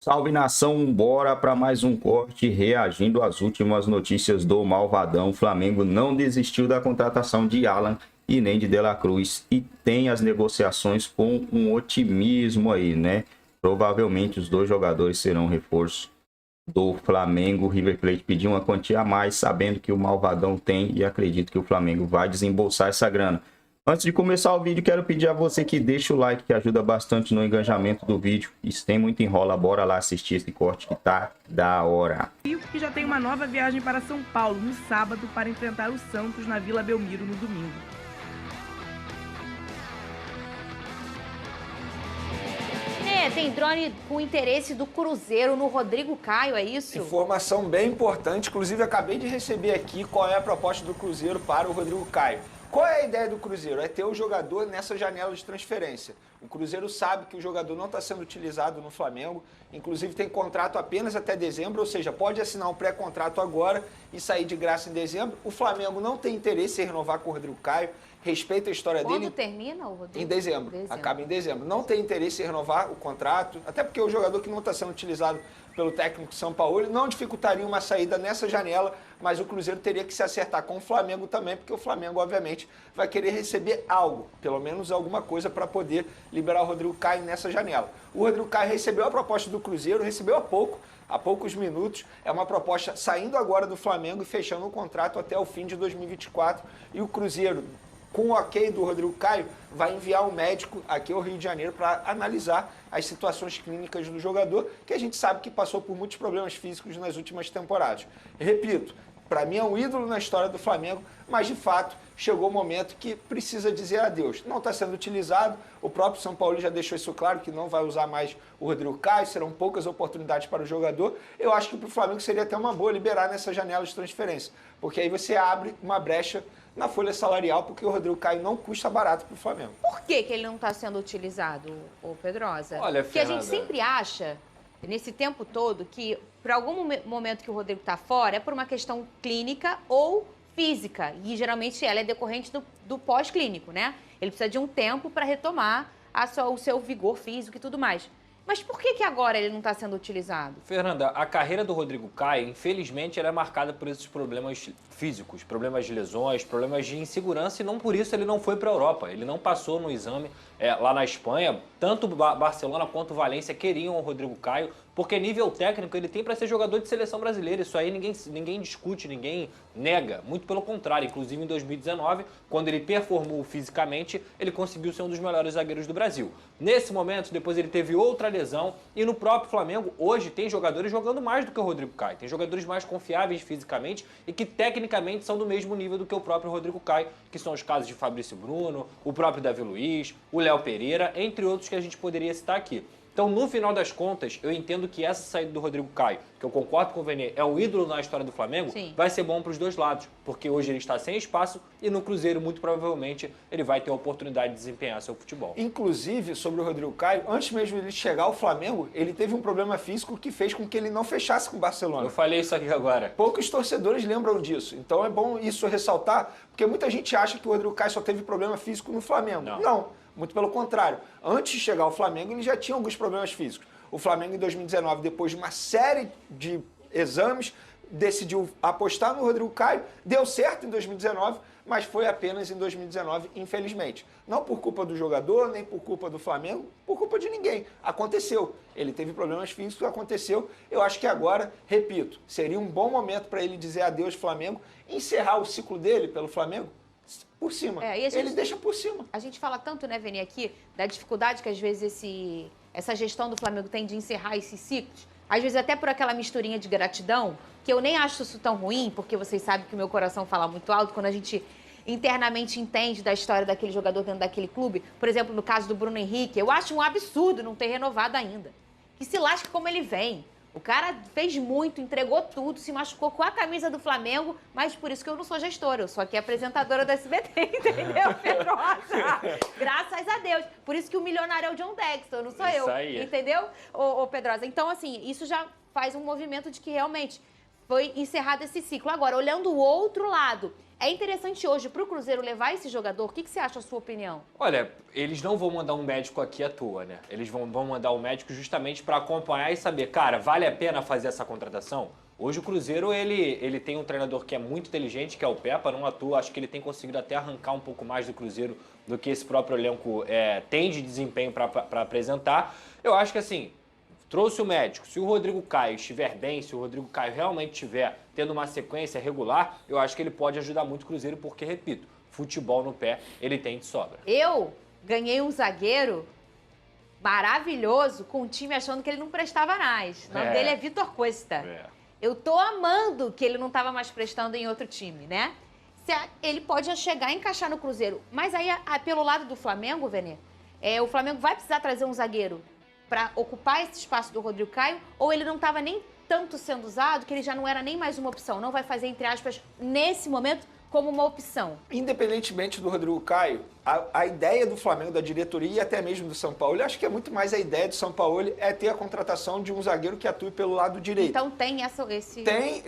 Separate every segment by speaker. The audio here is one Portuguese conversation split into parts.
Speaker 1: Salve nação, bora para mais um corte reagindo às últimas notícias do Malvadão. O Flamengo não desistiu da contratação de Alan e nem de De La Cruz e tem as negociações com um otimismo aí, né? Provavelmente os dois jogadores serão reforço do Flamengo. O River Plate pediu uma quantia a mais, sabendo que o Malvadão tem e acredito que o Flamengo vai desembolsar essa grana. Antes de começar o vídeo, quero pedir a você que deixe o like, que ajuda bastante no engajamento do vídeo. Isso tem muito enrola, bora lá assistir esse corte que tá da hora.
Speaker 2: E que já tem uma nova viagem para São Paulo no sábado para enfrentar o Santos na Vila Belmiro no domingo.
Speaker 3: Tem drone com interesse do Cruzeiro no Rodrigo Caio, é isso?
Speaker 4: Informação bem importante, inclusive acabei de receber aqui qual é a proposta do Cruzeiro para o Rodrigo Caio. Qual é a ideia do Cruzeiro? É ter o jogador nessa janela de transferência. O Cruzeiro sabe que o jogador não está sendo utilizado no Flamengo, inclusive tem contrato apenas até dezembro, ou seja, pode assinar um pré-contrato agora e sair de graça em dezembro. O Flamengo não tem interesse em renovar com o Rodrigo Caio, respeita a história dele.
Speaker 3: Quando termina o Rodrigo?
Speaker 4: Em dezembro, acaba em dezembro. Não tem interesse em renovar o contrato, até porque o jogador que não está sendo utilizado pelo técnico São Paulo não dificultaria uma saída nessa janela, mas o Cruzeiro teria que se acertar com o Flamengo também, porque o Flamengo, obviamente, vai querer receber algo, pelo menos alguma coisa para poder liberar o Rodrigo Caio nessa janela. O Rodrigo Caio recebeu a proposta do Cruzeiro, recebeu há poucos minutos, é uma proposta saindo agora do Flamengo e fechando o contrato até o fim de 2024, e o Cruzeiro, com o ok do Rodrigo Caio, vai enviar um médico aqui ao Rio de Janeiro para analisar as situações clínicas do jogador, que a gente sabe que passou por muitos problemas físicos nas últimas temporadas. Repito, para mim é um ídolo na história do Flamengo, mas de fato chegou o momento que precisa dizer adeus. Não está sendo utilizado, o próprio São Paulo já deixou isso claro, que não vai usar mais o Rodrigo Caio, serão poucas oportunidades para o jogador. Eu acho que para o Flamengo seria até uma boa liberar nessa janela de transferência, porque aí você abre uma brecha na folha salarial, porque o Rodrigo Caio não custa barato para o Flamengo.
Speaker 3: Por que ele não está sendo utilizado, ô Pedrosa?
Speaker 4: Olha,
Speaker 3: porque a
Speaker 4: Fernanda,
Speaker 3: gente sempre acha, nesse tempo todo, que por algum momento que o Rodrigo está fora, é por uma questão clínica ou física. E geralmente ela é decorrente do pós-clínico, né? Ele precisa de um tempo para retomar o seu vigor físico e tudo mais. Mas por que agora ele não está sendo utilizado?
Speaker 5: Fernanda, a carreira do Rodrigo Caio, infelizmente, ela é marcada por esses problemas físicos, problemas de lesões, problemas de insegurança, e não por isso ele não foi para a Europa. Ele não passou no exame lá na Espanha. Tanto Barcelona quanto Valência queriam o Rodrigo Caio, porque nível técnico ele tem para ser jogador de seleção brasileira. Isso aí ninguém discute, ninguém nega. Muito pelo contrário. Inclusive em 2019, quando ele performou fisicamente, ele conseguiu ser um dos melhores zagueiros do Brasil. Nesse momento, depois ele teve outra lesão, e no próprio Flamengo, hoje tem jogadores jogando mais do que o Rodrigo Caio. Tem jogadores mais confiáveis fisicamente e que tecnicamente são do mesmo nível do que o próprio Rodrigo Caio, que são os casos de Fabrício Bruno, o próprio Davi Luiz, o Léo Pereira, entre outros que a gente poderia citar aqui. Então, no final das contas, eu entendo que essa saída do Rodrigo Caio, que eu concordo com o Vene, é um ídolo na história do Flamengo,
Speaker 3: Sim,
Speaker 5: vai ser bom para os dois lados, porque hoje ele está sem espaço e no Cruzeiro, muito provavelmente, ele vai ter a oportunidade de desempenhar seu futebol.
Speaker 4: Inclusive, sobre o Rodrigo Caio, antes mesmo de ele chegar ao Flamengo, ele teve um problema físico que fez com que ele não fechasse com o Barcelona.
Speaker 5: Eu falei isso aqui agora.
Speaker 4: Poucos torcedores lembram disso, então é bom isso ressaltar, porque muita gente acha que o Rodrigo Caio só teve problema físico no Flamengo. Não, muito pelo contrário. Antes de chegar ao Flamengo, ele já tinha alguns problemas físicos. O Flamengo, em 2019, depois de uma série de exames, decidiu apostar no Rodrigo Caio. Deu certo em 2019, mas foi apenas em 2019, infelizmente. Não por culpa do jogador, nem por culpa do Flamengo, por culpa de ninguém. Aconteceu. Ele teve problemas físicos, aconteceu. Eu acho que agora, repito, seria um bom momento para ele dizer adeus ao Flamengo, encerrar o ciclo dele pelo Flamengo por cima. Ele deixa por cima.
Speaker 3: A gente fala tanto, né, Veni, aqui, da dificuldade que às vezes essa gestão do Flamengo tem de encerrar esses ciclos. Às vezes até por aquela misturinha de gratidão, que eu nem acho isso tão ruim, porque vocês sabem que o meu coração fala muito alto quando a gente internamente entende da história daquele jogador dentro daquele clube. Por exemplo, no caso do Bruno Henrique, eu acho um absurdo não ter renovado ainda. Que se lasque como ele vem. O cara fez muito, entregou tudo, se machucou com a camisa do Flamengo, mas por isso que eu não sou gestora, eu sou aqui apresentadora do SBT, entendeu, Pedrosa? Graças a Deus. Por isso que o milionário é o John Dexter, não sou eu.
Speaker 5: Isso aí.
Speaker 3: Entendeu, ô Pedrosa? Então, assim, isso já faz um movimento de que realmente foi encerrado esse ciclo. Agora, olhando o outro lado, É interessante hoje para o Cruzeiro levar esse jogador? O que você acha, a sua opinião?
Speaker 5: Olha, eles não vão mandar um médico aqui à toa, né? Eles vão mandar um médico justamente para acompanhar e saber, cara, vale a pena fazer essa contratação? Hoje o Cruzeiro, ele tem um treinador que é muito inteligente, que é o Pepa, não à toa, acho que ele tem conseguido até arrancar um pouco mais do Cruzeiro do que esse próprio elenco tem de desempenho para apresentar. Eu acho que assim, trouxe o médico, se o Rodrigo Caio estiver bem, se o Rodrigo Caio realmente estiver tendo uma sequência regular, eu acho que ele pode ajudar muito o Cruzeiro, porque, repito, futebol no pé ele tem de sobra.
Speaker 3: Eu ganhei um zagueiro maravilhoso com o time achando que ele não prestava mais. O nome dele é Vitor Cuesta. Eu tô amando que ele não estava mais prestando em outro time, né? Ele pode chegar e encaixar no Cruzeiro. Mas aí, pelo lado do Flamengo, Venê, o Flamengo vai precisar trazer um zagueiro para ocupar esse espaço do Rodrigo Caio, ou ele não estava nem tanto sendo usado que ele já não era nem mais uma opção? Não vai fazer, entre aspas, nesse momento, como uma opção?
Speaker 4: Independentemente do Rodrigo Caio, a ideia do Flamengo, da diretoria e até mesmo do São Paulo, eu acho que é muito mais a ideia do São Paulo é ter a contratação de um zagueiro que atue pelo lado direito.
Speaker 3: Então tem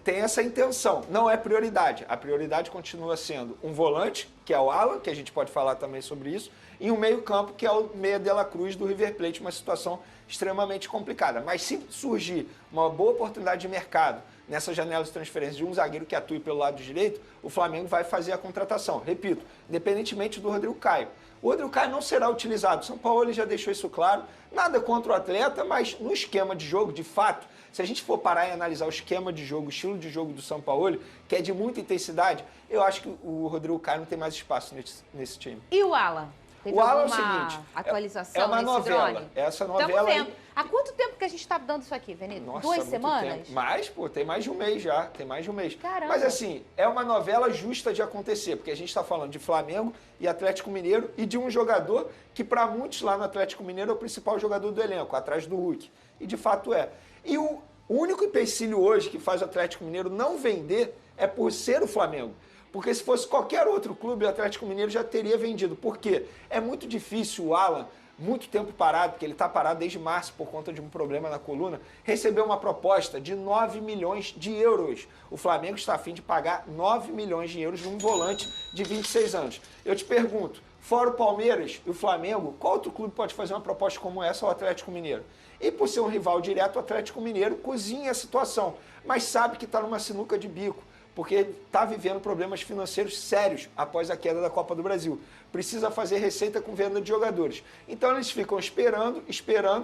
Speaker 4: Tem essa intenção. Não é prioridade. A prioridade continua sendo um volante, que é o Alan, que a gente pode falar também sobre isso, e um meio-campo, que é o Meia de la Cruz do River Plate, uma situação extremamente complicada. Mas se surgir uma boa oportunidade de mercado nessa janela de transferência de um zagueiro que atue pelo lado direito, o Flamengo vai fazer a contratação. Repito, independentemente do Rodrigo Caio. O Rodrigo Caio não será utilizado. São Paulo já deixou isso claro. Nada contra o atleta, mas no esquema de jogo, de fato, se a gente for parar e analisar o esquema de jogo, o estilo de jogo do São Paulo, que é de muita intensidade, eu acho que o Rodrigo Caio não tem mais espaço nesse time.
Speaker 3: E o Alan? Teve
Speaker 4: O Alan é o
Speaker 3: alguma
Speaker 4: seguinte,
Speaker 3: atualização
Speaker 4: é uma
Speaker 3: nesse
Speaker 4: novela.
Speaker 3: drone?
Speaker 4: Essa novela
Speaker 3: Estamos vendo.
Speaker 4: aí...
Speaker 3: Há quanto tempo que a gente está dando isso aqui, Venê?
Speaker 4: Nossa,
Speaker 3: 2
Speaker 4: muito
Speaker 3: semanas?
Speaker 4: tempo. Mais, pô, tem mais de um mês já. Tem mais de um mês.
Speaker 3: Caramba.
Speaker 4: Mas assim, é uma novela justa de acontecer, porque a gente está falando de Flamengo e Atlético Mineiro e de um jogador que para muitos lá no Atlético Mineiro é o principal jogador do elenco, atrás do Hulk. E de fato é. E o único empecilho hoje que faz o Atlético Mineiro não vender é por ser o Flamengo. Porque se fosse qualquer outro clube, o Atlético Mineiro já teria vendido. Por quê? É muito difícil o Alan, muito tempo parado, porque ele está parado desde março por conta de um problema na coluna, receber uma proposta de 9 milhões de euros. O Flamengo está a fim de pagar 9 milhões de euros num volante de 26 anos. Eu te pergunto, fora o Palmeiras e o Flamengo, qual outro clube pode fazer uma proposta como essa ao Atlético Mineiro? E por ser um rival direto, o Atlético Mineiro cozinha a situação, mas sabe que está numa sinuca de bico, porque está vivendo problemas financeiros sérios após a queda da Copa do Brasil. Precisa fazer receita com venda de jogadores. Então eles ficam esperando,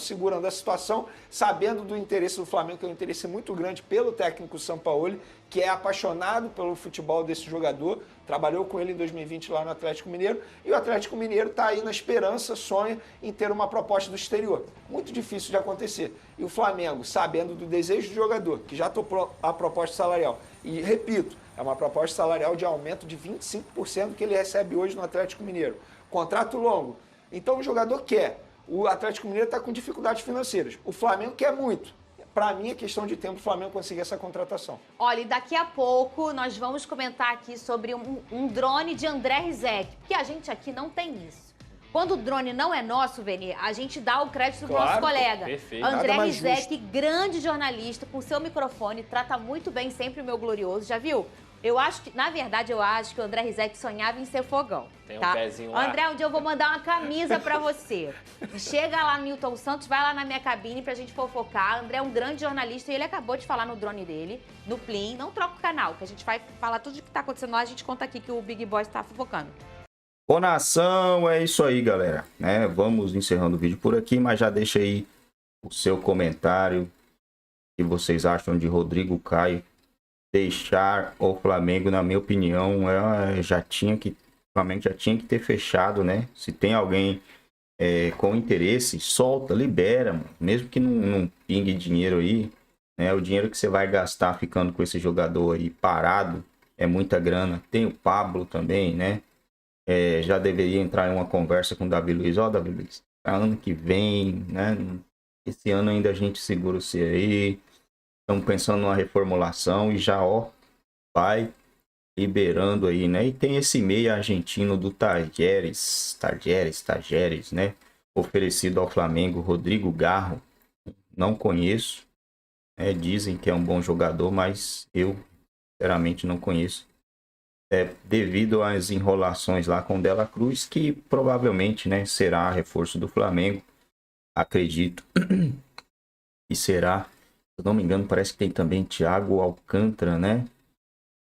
Speaker 4: segurando a situação, sabendo do interesse do Flamengo, que é um interesse muito grande pelo técnico Sampaoli, que é apaixonado pelo futebol desse jogador, trabalhou com ele em 2020 lá no Atlético Mineiro, e o Atlético Mineiro está aí na esperança, sonha em ter uma proposta do exterior. Muito difícil de acontecer. E o Flamengo, sabendo do desejo do jogador, que já topou a proposta salarial, e repito, é uma proposta salarial de aumento de 25% que ele recebe hoje no Atlético Mineiro. Contrato longo. Então o jogador quer. O Atlético Mineiro está com dificuldades financeiras. O Flamengo quer muito. Para mim é questão de tempo o Flamengo conseguir essa contratação.
Speaker 3: Olha, e daqui a pouco nós vamos comentar aqui sobre um drone de André Rizek, porque a gente aqui não tem isso. Quando o drone não é nosso, Venê, a gente dá o crédito do nosso colega.
Speaker 5: Perfeito.
Speaker 3: André
Speaker 4: mais
Speaker 3: Rizek, grande jornalista, com seu microfone, trata muito bem sempre o meu glorioso, já viu? Na verdade, eu acho que o André Rizek sonhava em ser fogão.
Speaker 5: Tem um
Speaker 3: tá?
Speaker 5: pezinho lá.
Speaker 3: André, um dia eu vou mandar uma camisa pra você. Chega lá no Milton Santos, vai lá na minha cabine pra gente fofocar. André é um grande jornalista e ele acabou de falar no drone dele, no Plim. Não troca o canal, que a gente vai falar tudo o que tá acontecendo lá, a gente conta aqui que o Big Boy tá fofocando.
Speaker 1: Ô nação, é isso aí, galera. Né? Vamos encerrando o vídeo por aqui, mas já deixa aí o seu comentário. O que vocês acham de Rodrigo Caio deixar o Flamengo? Na minha opinião, o Flamengo já tinha que ter fechado, né? Se tem alguém com interesse, solta, libera, mano. Mesmo que não pingue dinheiro aí, né? O dinheiro que você vai gastar ficando com esse jogador aí parado é muita grana. Tem o Pablo também, né? Já deveria entrar em uma conversa com o Davi Luiz. Davi Luiz, para ano que vem, né? Esse ano ainda a gente segura o C aí. Estamos pensando numa reformulação e já, vai liberando aí, né? E tem esse meia argentino do Tajeres, né? Oferecido ao Flamengo, Rodrigo Garro. Não conheço. Dizem que é um bom jogador, mas eu, sinceramente, não conheço. devido às enrolações lá com o De La Cruz, que provavelmente, né, será reforço do Flamengo. Acredito que será. Se eu não me engano, parece que tem também Thiago Alcântara, né?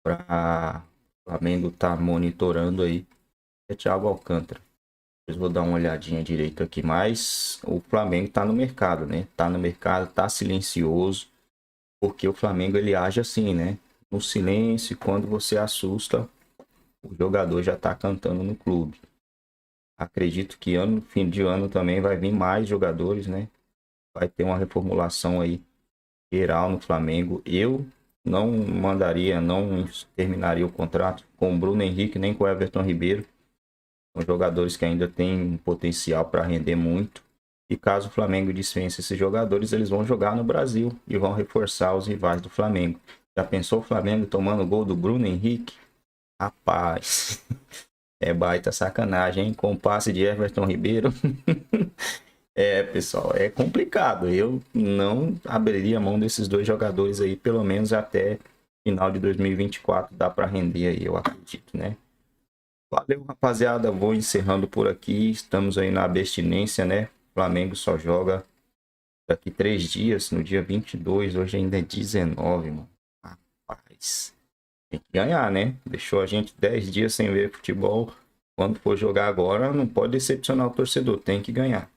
Speaker 1: Para o Flamengo tá monitorando aí. É Thiago Alcântara. Depois vou dar uma olhadinha direito aqui, mas o Flamengo tá no mercado, né? Tá no mercado, tá silencioso, porque o Flamengo ele age assim, né? No silêncio, quando você assusta, o jogador já tá cantando no clube. Acredito que fim de ano também vai vir mais jogadores, né? Vai ter uma reformulação aí geral no Flamengo. Eu não mandaria, não terminaria o contrato com o Bruno Henrique nem com o Everton Ribeiro. São jogadores que ainda têm potencial para render muito. E caso o Flamengo dispense esses jogadores, eles vão jogar no Brasil e vão reforçar os rivais do Flamengo. Já pensou o Flamengo tomando gol do Bruno Henrique? Rapaz, é baita sacanagem, hein? Com o passe de Everton Ribeiro. Pessoal, é complicado. Eu não abriria mão desses dois jogadores aí, pelo menos até final de 2024. Dá para render aí, eu acredito, né? Valeu, rapaziada. Vou encerrando por aqui. Estamos aí na abstinência, né? O Flamengo só joga daqui 3 dias, no dia 22. Hoje ainda é 19, mano. Rapaz, tem que ganhar, né? Deixou a gente 10 dias sem ver futebol. Quando for jogar agora, não pode decepcionar o torcedor. Tem que ganhar.